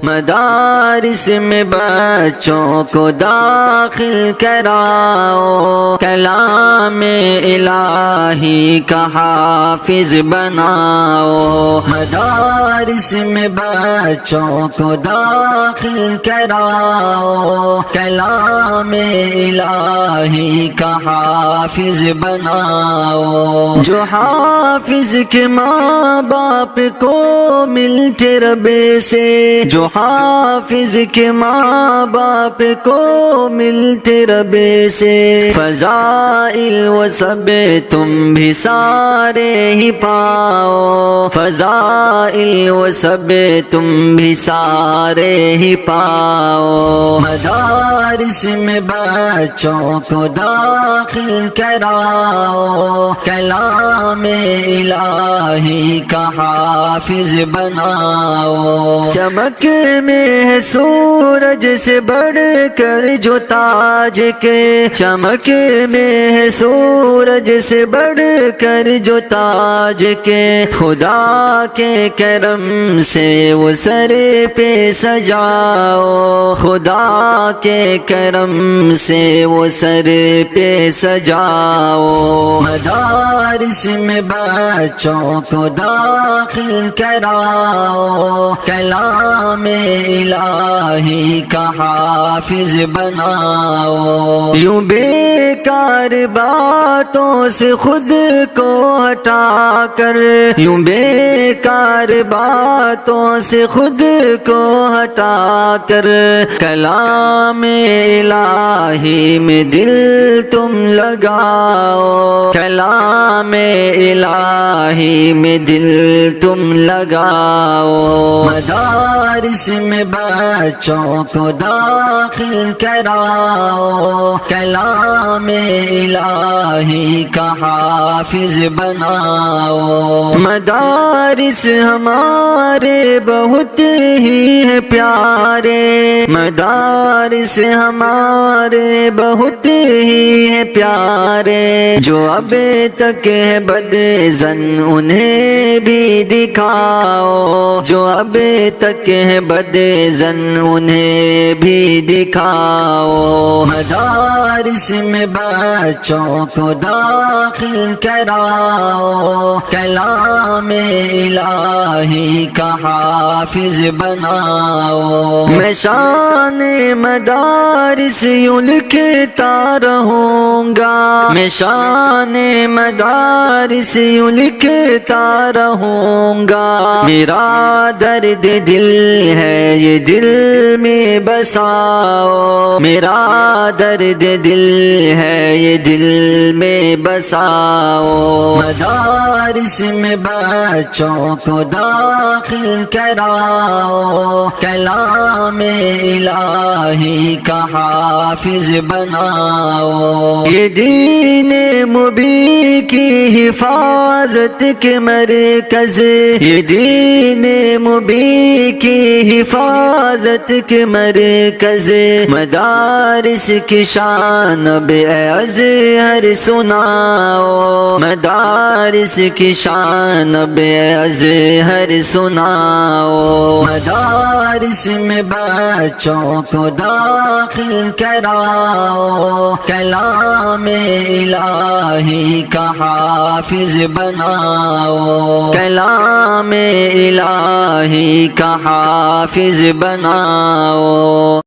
مدارس میں بچوں کو داخل کراؤ، کلام الہی کا حافظ بناؤ۔ مدارس میں بچوں کو داخل کراؤ، کلام الہی کا حافظ بناؤ۔ جو حافظ کے ماں باپ کو ملتے رب سے، جو حافظ کے ماں باپ کو ملتے رب سے، فضائل و سب تم بھی سارے ہی پاؤ، فضائل و سب تم بھی سارے ہی پاؤ۔ مدارس میں بچوں کو داخل کراؤ، کلام الہی کا حافظ بناؤ۔ چمک میں ہے سورج سے بڑھ کر جو تاج کے، چمک میں ہے سورج سے بڑھ کر جو تاج کے، خدا کے کرم سے وہ سر پہ سجاؤ، خدا کے کرم سے وہ سر پہ سجاؤ۔ مدارس میں بچوں کو داخل کراؤ، کلام الہی کا حافظ بناؤ۔ یوں بیکار باتوں سے خود کو ہٹا کر، یوں بیکار باتوں سے خود کو ہٹا کر، کلام الہی میں دل تم لگاؤ، کلام الہی میں دل تم لگاؤ۔ مدارس میں بچوں کو داخل کراؤ، کلام الہی کا حافظ بناؤ۔ مدارس ہمارے بہت ہی ہے پیارے، مدارس ہمارے بہت ہی ہے پیارے، جو اب تک ہے بد زن انہیں بھی دکھاؤ، جو اب تک ہے بد زن انہیں بھی دکھاؤ۔ مدارس میں بچوں کو داخل کراؤ، کلام الہی کا حافظ بناؤ۔ میں شان مدارس یوں لکھتا رہوں گا، میں شان مدارس یوں لکھتا رہوں گا، میرا درد دل ہے یہ دل میں بساؤ، میرا درد دل ہے یہ دل میں بساؤ۔ مدارس میں بچوں کو داخل کراؤ، کلام الہی کا حافظ بناؤ۔ یہ دین مبین کی حفاظت کے مرکز، یہ دین مبین کی حفاظت کے مرکز، مدارس کی شان بے ازہر سناؤ، مدارس کی شان بے ازہر سناؤ۔ مدارس میں بچوں کو داخل کراؤ، کلام الہی کا حافظ بناؤ، کلام الہی کا حافظ بناؤ۔